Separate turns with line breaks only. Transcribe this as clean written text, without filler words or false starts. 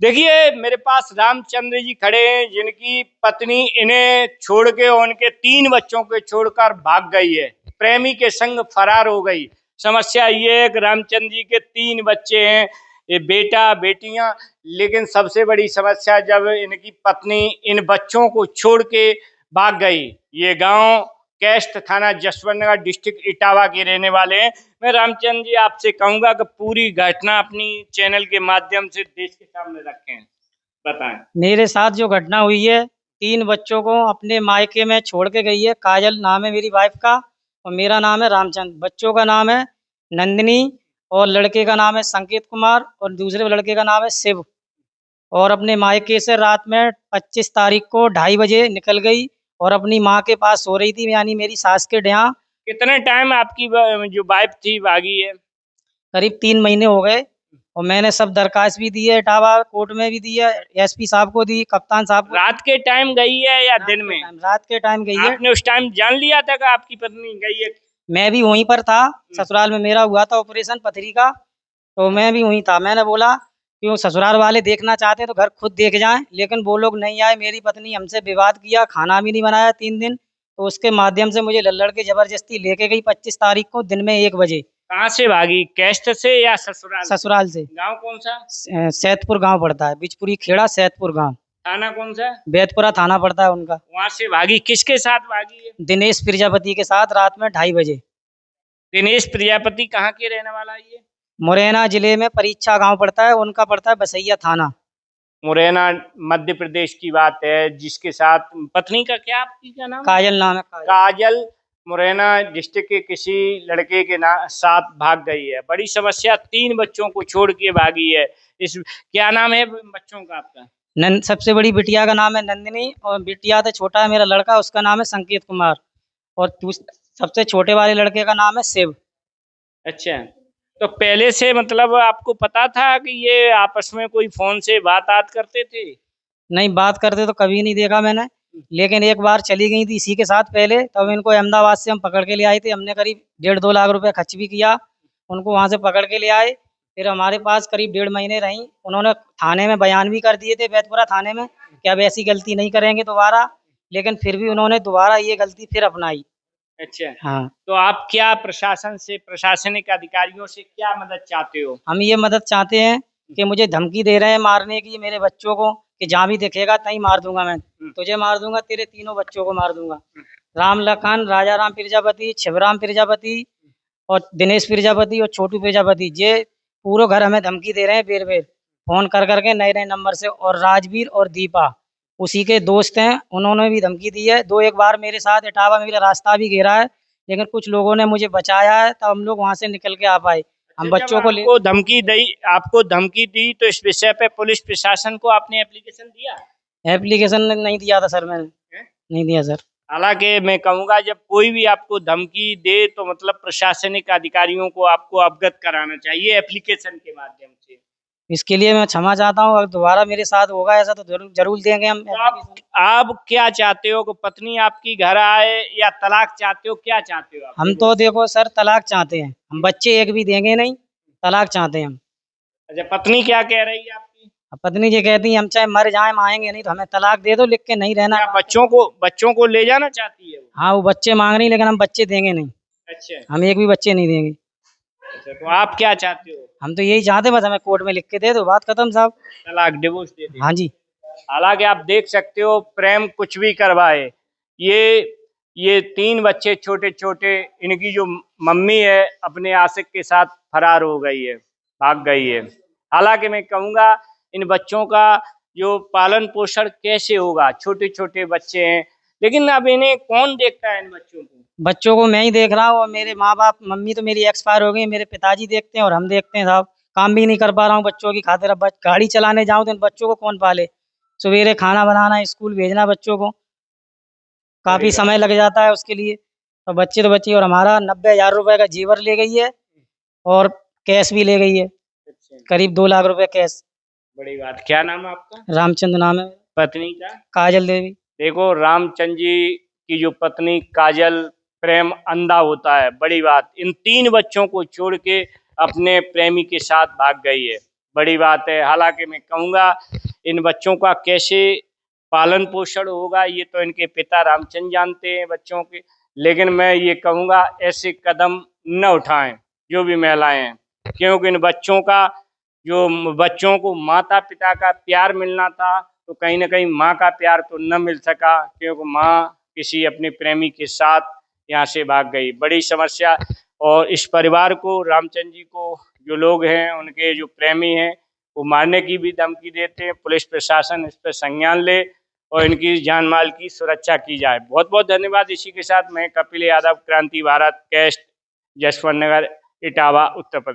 देखिए मेरे पास रामचंद्र जी खड़े हैं जिनकी पत्नी इन्हें छोड़ के उनके 3 बच्चों को छोड़कर भाग गई है, प्रेमी के संग फरार हो गई। समस्या ये है कि रामचंद्र जी के 3 बच्चे हैं, ये बेटा बेटियां। लेकिन सबसे बड़ी समस्या जब इनकी पत्नी इन बच्चों को छोड़ के भाग गई। ये गांव कैस्ट थाना जसवंतनगर डिस्ट्रिक्ट इटावा के रहने वाले हैं। मैं रामचंद्र जी आपसे कहूंगा कि पूरी घटना अपनी चैनल के माध्यम से देश के सामने रखें, बताएं।
मेरे साथ जो घटना हुई है, 3 बच्चों को अपने मायके में छोड़ के गई है। काजल नाम है मेरी वाइफ का और मेरा नाम है रामचंद्र। बच्चों का नाम है नंदिनी और लड़के का नाम है संकेत कुमार और दूसरे लड़के का नाम है शिव। और अपने मायके से रात में 25 तारीख को 2:30 बजे निकल गई और अपनी माँ के पास सो रही थी, यानी मेरी सास के यहाँ।
कितने टाइम आपकी जो वाइफ थी भागी है?
करीब 3 महीने हो गए और मैंने सब दरखास्त भी दी है, इटावा कोर्ट में भी दी है, एसपी साहब को दी, कप्तान साहब को।
रात के टाइम गई है या दिन में?
रात के टाइम गई है।
आपने उस टाइम जान लिया था कि आपकी पत्नी गई है?
मैं भी वहीं पर था, ससुराल में मेरा हुआ था ऑपरेशन पथरी का, तो मैं भी वहीं था। मैंने बोला क्यों ससुराल वाले देखना चाहते तो घर खुद देख जाएं, लेकिन वो लोग नहीं आए। मेरी पत्नी हमसे विवाद किया, खाना भी नहीं बनाया 3 दिन। तो उसके माध्यम से मुझे लड़ के जबरदस्ती लेके गई 25 तारीख को दिन में 1 बजे।
कहाँ से भागी, कैस्ट से या ससुराल?
ससुराल से।
गांव कौन सा?
सैदपुर गांव पड़ता है, बिचपुरी खेड़ा सैदपुर गांव।
थाना कौन सा?
बैतपुरा थाना पड़ता है उनका।
वहां से भागी, किसके साथ भागी है?
दिनेश प्रजापति के साथ रात में 2:30 बजे।
दिनेश प्रजापति कहाँ के रहने वाला है ये?
मुरैना जिले में परीक्षा गांव पड़ता है, उनका पड़ता है बसैया थाना।
मुरैना मध्य प्रदेश की बात है, जिसके साथ पत्नी का क्या, आपकी क्या नाम?
काजल नाम है।
काजल मुरैना डिस्ट्रिक्ट के किसी लड़के के साथ भाग गई है। बड़ी समस्या, 3 बच्चों को छोड़ के भागी है। इस क्या नाम है बच्चों का आपका?
सबसे बड़ी बिटिया का नाम है नंदिनी और बिटिया तो छोटा है मेरा लड़का, उसका नाम है संकेत कुमार और सबसे छोटे वाले लड़के का नाम है शिव।
अच्छा, तो पहले से मतलब आपको पता था कि ये आपस में कोई फोन से बात करते थे?
नहीं, बात करते तो कभी नहीं देखा मैंने, लेकिन एक बार चली गई थी इसी के साथ पहले, तब इनको अहमदाबाद से हम पकड़ के ले आए थे। हमने करीब 1.5-2 लाख रुपए खर्च भी किया, उनको वहाँ से पकड़ के ले आए। फिर हमारे पास करीब 1.5 महीने रहीं। उन्होंने थाने में बयान भी कर दिए थे, बैतपुरा थाने में, कि अब ऐसी गलती नहीं करेंगे दोबारा, लेकिन फिर भी उन्होंने दोबारा ये गलती फिर अपनाई।
अच्छा,
हाँ।
तो आप क्या प्रशासन से, प्रशासनिक अधिकारियों से क्या मदद चाहते हो?
हम ये मदद चाहते हैं कि मुझे धमकी दे रहे हैं मारने की मेरे बच्चों को, कि जहाँ भी दिखेगा तहीं मार दूंगा, मैं तुझे मार दूंगा, तेरे तीनों बच्चों को मार दूंगा। राम लखन, राजा राम प्रजापति, शिवराम प्रजापति और दिनेश प्रजापति और छोटू प्रजापति, ये पूरा घर हमें धमकी दे रहे हैं बेर बेर फोन कर करके नए नए नंबर से। और राजवीर और दीपा उसी के दोस्त हैं, उन्होंने भी धमकी दी है। 2-1 बार मेरे साथ इटावा में मेरा रास्ता भी घेरा है, लेकिन कुछ लोगों ने मुझे बचाया है, तब हम लोग वहाँ से निकल के आ पाए। हम बच्चों को ले
आपको धमकी दी तो इस विषय पे पुलिस प्रशासन को आपने एप्लीकेशन दिया?
एप्लीकेशन नहीं दिया था सर, मैंने नहीं दिया सर।
हालांकि मैं कहूंगा जब कोई भी आपको धमकी दे तो मतलब प्रशासनिक अधिकारियों को आपको अवगत कराना चाहिए एप्लीकेशन के माध्यम से।
इसके लिए मैं क्षमा चाहता हूँ, अगर दोबारा मेरे साथ होगा ऐसा तो जरूर देंगे हम।
तो आप क्या चाहते हो कि पत्नी आपकी घर आए या तलाक चाहते हो, क्या चाहते हो आप?
हम तो देखो सर, तलाक चाहते हैं हम, बच्चे एक भी देंगे नहीं, तलाक चाहते हैं हम।
अच्छा, पत्नी क्या कह रही है आपकी?
पत्नी जी कहती है हम चाहे मर जाए आएंगे नहीं, तो हमें तलाक दे दो, लिख के नहीं रहना।
बच्चों को ले जाना चाहती है वो?
हाँ, वो बच्चे मांग रही, लेकिन हम बच्चे देंगे नहीं।
अच्छा,
हम एक भी बच्चे नहीं देंगे।
अच्छा, तो आप क्या चाहते हो?
हम तो यही चाहते, बस हमें कोर्ट में लिख के दे दो, बात खत्म साहब।
तलाक, डिवोर्स दे दे।
हाँ जी।
हालांकि आप देख सकते हो, प्रेम कुछ भी करवाए। ये 3 बच्चे छोटे छोटे, इनकी जो मम्मी है अपने आशिक के साथ फरार हो गई है, भाग गई है। हालांकि मैं कहूँगा इन बच्चों का जो पालन पोषण कैसे होगा, छोटे छोटे बच्चे हैं, लेकिन अब इन्हें कौन देखता है इन बच्चों को?
बच्चों को मैं ही देख रहा हूँ और मेरे माँ बाप, मम्मी तो मेरी एक्सपायर हो गई, मेरे पिताजी देखते हैं और हम देखते हैं साहब। काम भी नहीं कर पा रहा हूँ बच्चों की खातिर। अब गाड़ी चलाने जाऊँ तो इन बच्चों को कौन पाले, सवेरे खाना बनाना, स्कूल भेजना बच्चों को, काफी समय लग जाता है उसके लिए। और बच्चे तो बच्चे, और हमारा 90,000 रुपए का जेवर ले गई है और कैश भी ले गई है, करीब 2 लाख रुपए कैश।
बड़ी बात। क्या नाम है आपका?
रामचंद्र नाम है।
पत्नी का?
काजल देवी।
देखो, रामचंद्र जी की जो पत्नी काजल, प्रेम अंधा होता है। बड़ी बात, इन 3 बच्चों को छोड़ के अपने प्रेमी के साथ भाग गई है। बड़ी बात है। हालांकि मैं कहूँगा इन बच्चों का कैसे पालन पोषण होगा ये तो इनके पिता रामचंद्र जानते हैं बच्चों के, लेकिन मैं ये कहूँगा ऐसे कदम न उठाएं जो भी महिलाएं हैं, क्योंकि इन बच्चों का जो बच्चों को माता पिता का प्यार मिलना था तो कहीं ना कहीं माँ का प्यार तो न मिल सका, क्योंकि माँ किसी अपने प्रेमी के साथ यहाँ से भाग गई। बड़ी समस्या। और इस परिवार को, रामचंद्र जी को जो लोग हैं उनके जो प्रेमी हैं वो मारने की भी धमकी देते हैं। पुलिस प्रशासन इस पर संज्ञान ले और इनकी जान माल की सुरक्षा की जाए। बहुत बहुत धन्यवाद। इसी के साथ मैं कपिल यादव, क्रांति भारत, कैस्ट, जसवंत नगर, इटावा, उत्तर प्रदेश।